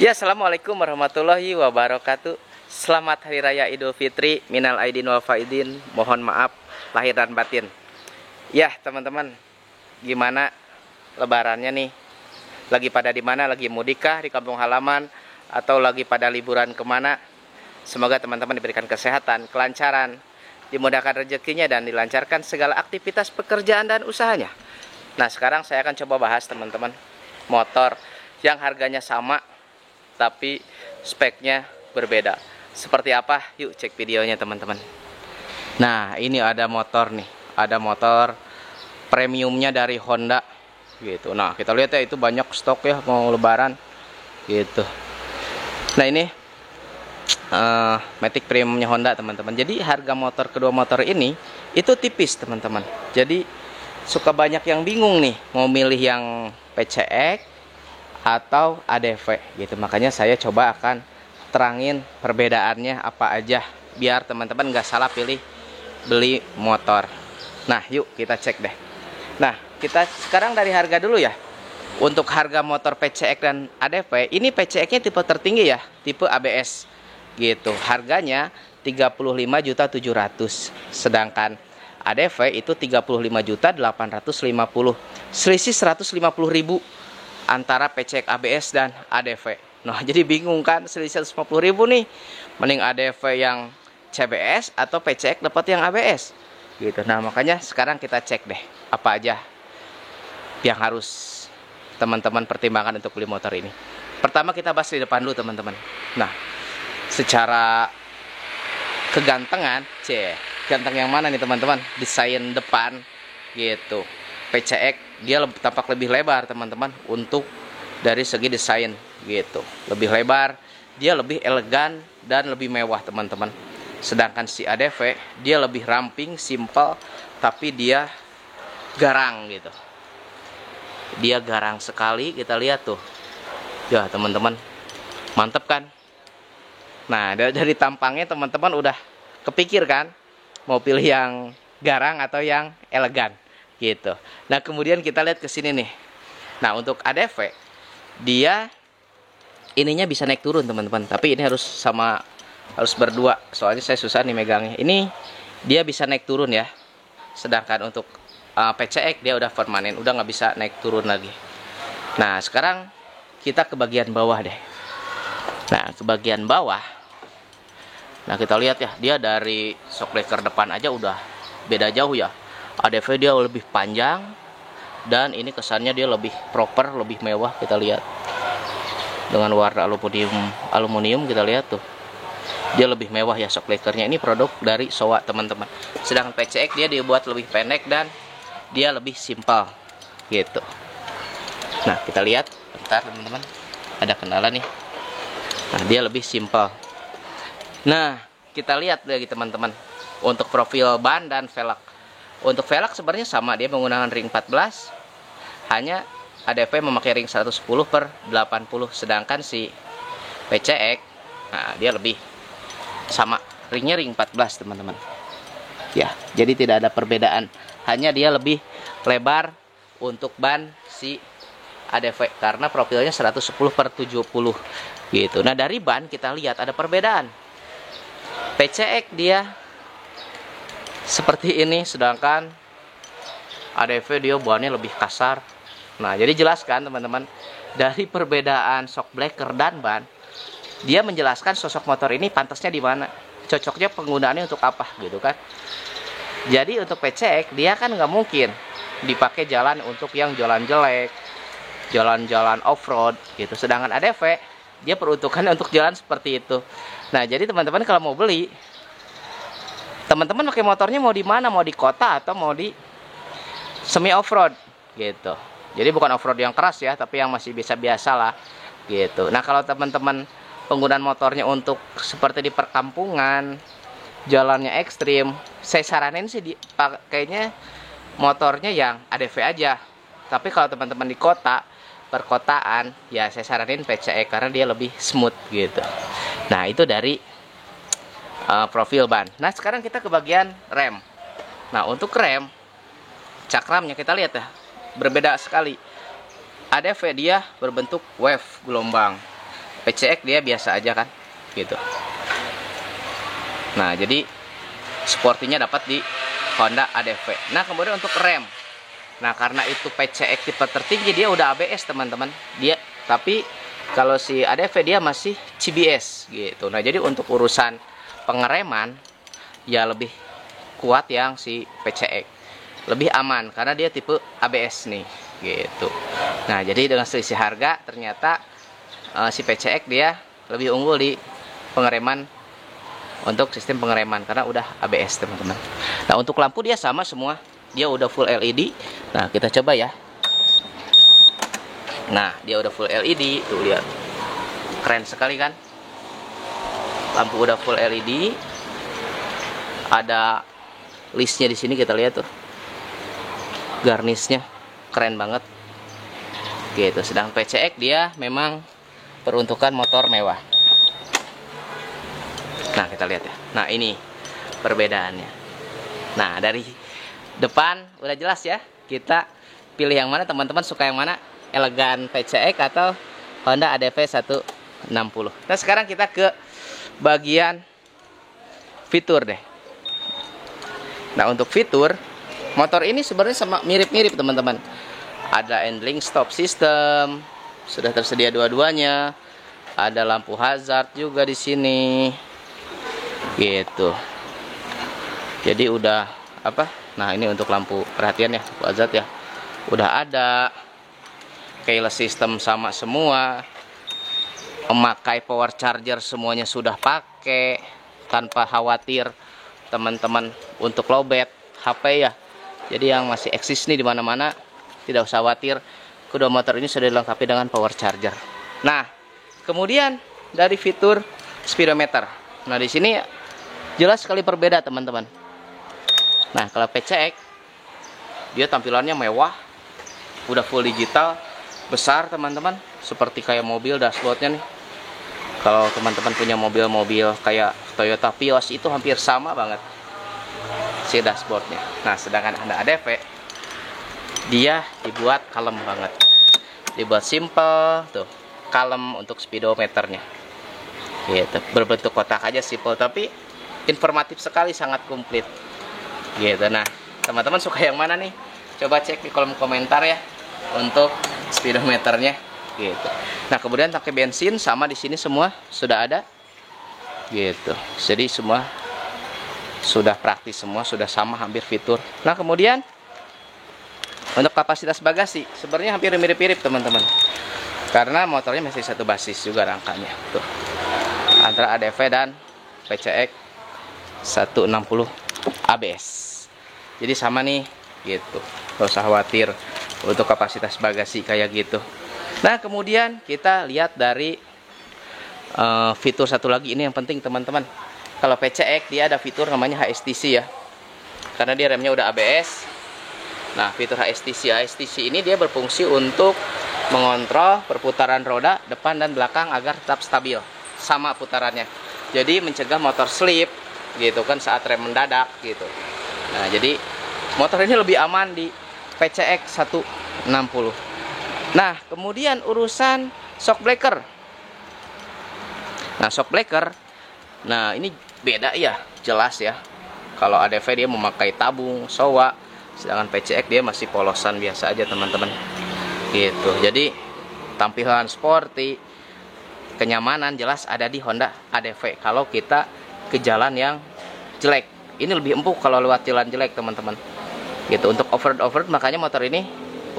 Ya, assalamualaikum warahmatullahi wabarakatuh. Selamat Hari Raya Idul Fitri. Minal aidin wal faidin. Mohon maaf lahir dan batin. Ya, teman-teman, gimana lebarannya nih? Lagi pada di mana? Lagi mudik kah di kampung halaman atau lagi pada liburan kemana? Semoga teman-teman diberikan kesehatan, kelancaran, dimudahkan rezekinya dan dilancarkan segala aktivitas pekerjaan dan usahanya. Nah, sekarang saya akan coba bahas teman-teman motor yang harganya sama tapi speknya berbeda. Seperti apa? Yuk cek videonya teman-teman. Nah, ini ada motor nih. Ada motor premiumnya dari Honda gitu. Nah, kita lihat ya, itu banyak stok ya mau lebaran gitu. Nah, ini Matic premiumnya Honda teman-teman. Jadi harga motor kedua motor ini itu tipis teman-teman. Jadi suka banyak yang bingung nih mau milih yang PCX atau ADV gitu. Makanya saya coba akan terangin perbedaannya apa aja biar teman-teman nggak salah pilih beli motor. Nah, yuk kita cek deh. Nah, kita sekarang dari harga dulu ya. Untuk harga motor PCX dan ADV, ini PCX-nya tipe tertinggi ya, tipe ABS gitu. Harganya 35.700.000, sedangkan ADV itu 35.850.000. Selisih 150.000 antara PCX ABS dan ADV. Nah, jadi bingung kan, selisih 150.000 nih. Mending ADV yang CBS atau PCX dapat yang ABS gitu. Nah, makanya sekarang kita cek deh apa aja yang harus teman-teman pertimbangkan untuk beli motor ini. Pertama kita bahas di depan dulu teman-teman. Nah, secara kegantengan, ganteng yang mana nih teman-teman? Desain depan gitu. PCX dia tampak lebih lebar teman-teman untuk dari segi desain gitu. Lebih lebar, dia lebih elegan dan lebih mewah teman-teman. Sedangkan si ADV dia lebih ramping, simple, tapi dia garang gitu. Dia garang sekali, kita lihat tuh. Ya teman-teman, mantep kan? Nah, dari tampangnya teman-teman udah kepikir kan mau pilih yang garang atau yang elegan gitu. Nah, kemudian kita lihat ke sini nih. Nah, untuk ADV dia ininya bisa naik turun teman-teman, tapi ini harus berdua, soalnya saya susah nih megangnya. Ini dia bisa naik turun ya. Sedangkan untuk PCX dia udah permanen, udah nggak bisa naik turun lagi. Nah, sekarang kita ke bagian bawah deh. Nah, ke bagian bawah. Nah, kita lihat ya, dia dari shockbreaker depan aja udah beda jauh ya. ADV dia lebih panjang dan ini kesannya dia lebih proper, lebih mewah. Kita lihat dengan warna aluminium kita lihat tuh. Dia lebih mewah ya shockbreakernya. Ini produk dari Showa teman-teman. Sedangkan PCX dia dibuat lebih pendek dan dia lebih simpel gitu. Nah, kita lihat bentar teman-teman. Ada kendala nih. Nah, dia lebih simpel. Nah, kita lihat lagi teman-teman untuk profil ban dan velg. Untuk velg sebenarnya sama, dia menggunakan ring 14. Hanya ADV memakai ring 110/80, sedangkan si PCX nah dia lebih sama, ringnya ring 14 teman-teman. Ya, jadi tidak ada perbedaan. Hanya dia lebih lebar untuk ban si ADV karena profilnya 110/70 gitu. Nah, dari ban kita lihat ada perbedaan. PCX dia seperti ini, sedangkan ADV dia bannya lebih kasar. Nah, jadi jelaskan teman-teman dari perbedaan shockbreaker dan ban, dia menjelaskan sosok motor ini pantasnya di mana, cocoknya penggunaannya untuk apa gitu kan. Jadi untuk PCX dia kan nggak mungkin dipakai jalan untuk yang jalan jelek, jalan-jalan off-road gitu. Sedangkan ADV dia peruntukannya untuk jalan seperti itu. Nah, jadi teman-teman kalau mau beli, teman-teman pakai motornya mau di mana? Mau di kota atau mau di semi off-road gitu. Jadi bukan off-road yang keras ya, tapi yang masih biasa-biasa lah gitu. Nah, kalau teman-teman penggunaan motornya untuk seperti di perkampungan, jalannya ekstrim, saya saranin sih pakainya motornya yang ADV aja. Tapi kalau teman-teman di kota, perkotaan, ya saya saranin PCX karena dia lebih smooth gitu. Nah, itu dari profil ban. Nah, sekarang kita ke bagian rem. Nah, untuk rem, cakramnya kita lihat ya, berbeda sekali. ADV dia berbentuk wave gelombang. PCX dia biasa aja kan gitu. Nah jadi sportinya dapat di Honda ADV. Nah kemudian untuk rem, nah karena itu PCX tipe tertinggi dia udah ABS teman-teman, dia tapi kalau si ADV dia masih CBS gitu. Nah jadi untuk urusan pengereman ya lebih kuat yang si PCX, lebih aman karena dia tipe ABS nih gitu. Nah jadi dengan selisih harga ternyata si PCX dia lebih unggul di pengereman, untuk sistem pengereman karena udah ABS teman-teman. Nah untuk lampu dia sama semua, dia udah full LED. Nah kita coba ya. Nah dia udah full LED, tuh lihat, keren sekali kan, lampu udah full LED, ada listnya di sini, kita lihat tuh garnisnya keren banget gitu. Sedang PCX dia memang peruntukan motor mewah. Nah kita lihat ya, nah ini perbedaannya. Nah dari depan udah jelas ya, kita pilih yang mana teman-teman, suka yang mana, elegan PCX atau Honda ADV 160. Nah sekarang kita ke bagian fitur deh. Nah untuk fitur, motor ini sebenarnya sama mirip-mirip teman-teman. Ada handling stop system, sudah tersedia dua-duanya. Ada lampu hazard juga di sini. Gitu. Jadi udah apa? Nah, ini untuk lampu perhatian ya, lampu hazard ya. Udah ada. Keyless system sama semua. Memakai power charger semuanya sudah pakai tanpa khawatir teman-teman untuk lowbat HP ya. Jadi yang masih eksis nih di mana-mana, tidak usah khawatir. Kedua motor ini sudah dilengkapi dengan power charger. Nah, kemudian dari fitur speedometer. Nah, di sini jelas sekali berbeda, teman-teman. Nah, kalau PCX dia tampilannya mewah, udah full digital, besar, teman-teman, seperti kayak mobil dashboardnya nih. Kalau teman-teman punya mobil-mobil kayak Toyota Vios itu hampir sama banget si dashboardnya. Nah, sedangkan Honda ADV dia dibuat kalem banget, dibuat simple tuh, kalem untuk speedometernya gitu, berbentuk kotak aja, simple tapi informatif sekali, sangat komplit gitu. Nah teman-teman suka yang mana nih, coba cek di kolom komentar ya untuk speedometernya gitu. Nah kemudian tangki bensin sama di sini semua sudah ada gitu, jadi semua sudah praktis, semua sudah sama hampir fitur. Nah kemudian untuk kapasitas bagasi sebenarnya hampir mirip-mirip teman-teman, karena motornya masih satu basis juga rangkanya tuh, antara ADV dan PCX 160 ABS. Jadi sama nih gitu, gak usah khawatir untuk kapasitas bagasi kayak gitu. Nah kemudian kita lihat dari fitur satu lagi, ini yang penting teman-teman. Kalau PCX dia ada fitur namanya HSTC ya, karena dia remnya udah ABS. Nah fitur HSTC ini dia berfungsi untuk mengontrol perputaran roda depan dan belakang agar tetap stabil sama putarannya, jadi mencegah motor slip gitu kan saat rem mendadak gitu. Nah jadi motor ini lebih aman di PCX 160. Nah kemudian urusan shock breaker. Nah shock breaker, nah ini beda ya, jelas ya. Kalau ADV dia memakai tabung sowa, sedangkan PCX dia masih polosan biasa aja teman-teman gitu. Jadi tampilan sporty, kenyamanan jelas ada di Honda ADV. Kalau kita ke jalan yang jelek, ini lebih empuk kalau lewat jalan jelek teman-teman gitu. Untuk off-road makanya motor ini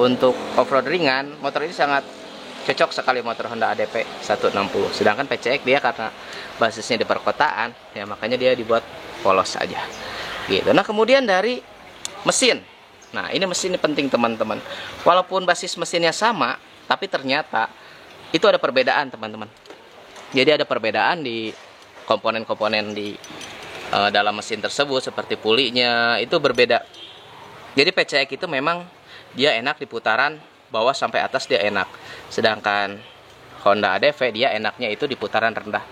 untuk off-road ringan, motor ini sangat cocok sekali, motor Honda ADV 160. Sedangkan PCX dia karena basisnya di perkotaan ya, makanya dia dibuat polos aja gitu. Nah kemudian dari mesin, nah ini mesin ini penting teman-teman. Walaupun basis mesinnya sama, tapi ternyata itu ada perbedaan teman-teman. Jadi ada perbedaan di komponen-komponen di dalam mesin tersebut, seperti pulinya itu berbeda. Jadi PCX itu memang dia enak di putaran bawah sampai atas, dia enak. Sedangkan Honda ADV dia enaknya itu di putaran rendah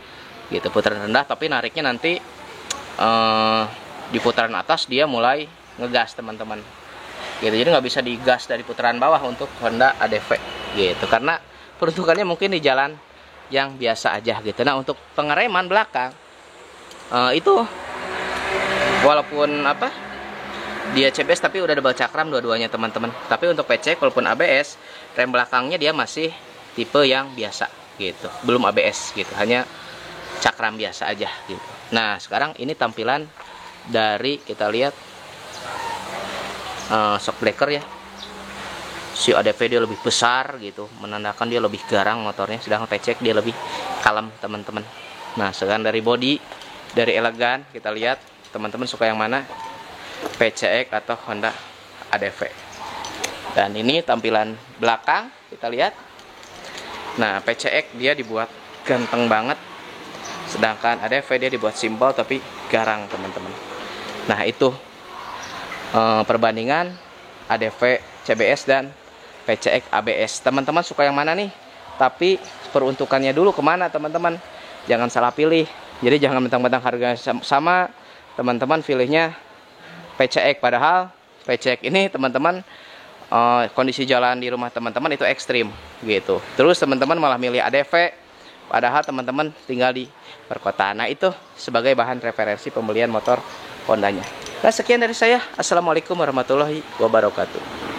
gitu, putaran rendah tapi nariknya nanti di putaran atas dia mulai ngegas teman-teman gitu. Jadi nggak bisa digas dari putaran bawah untuk Honda ADV gitu, karena peruntukannya mungkin di jalan yang biasa aja gitu. Nah, untuk pengereman belakang itu walaupun dia CBS tapi udah double cakram dua-duanya teman-teman. Tapi untuk PCX walaupun ABS, rem belakangnya dia masih tipe yang biasa gitu, belum ABS gitu, hanya cakram biasa aja gitu. Nah, sekarang ini tampilan dari, kita lihat shock breaker ya. Si ADV dia lebih besar gitu, menandakan dia lebih garang motornya, sedangkan PCX dia lebih kalem teman-teman. Nah, sekarang dari body, dari elegan, kita lihat teman-teman suka yang mana, PCX atau Honda ADV. Dan ini tampilan belakang, kita lihat. Nah, PCX dia dibuat ganteng banget, sedangkan ADV dia dibuat simpel tapi garang teman-teman. Nah, itu perbandingan ADV CBS dan PCX ABS. Teman-teman suka yang mana nih? Tapi peruntukannya dulu kemana teman-teman? Jangan salah pilih. Jadi jangan mentang-mentang harganya sama, teman-teman pilihnya PCX. Padahal PCX ini teman-teman kondisi jalan di rumah teman-teman itu ekstrim gitu. Terus teman-teman malah milih ADV, padahal teman-teman tinggal di perkotaan. Nah, itu sebagai bahan referensi pembelian motor Hondanya. Nah, sekian dari saya. Assalamualaikum warahmatullahi wabarakatuh.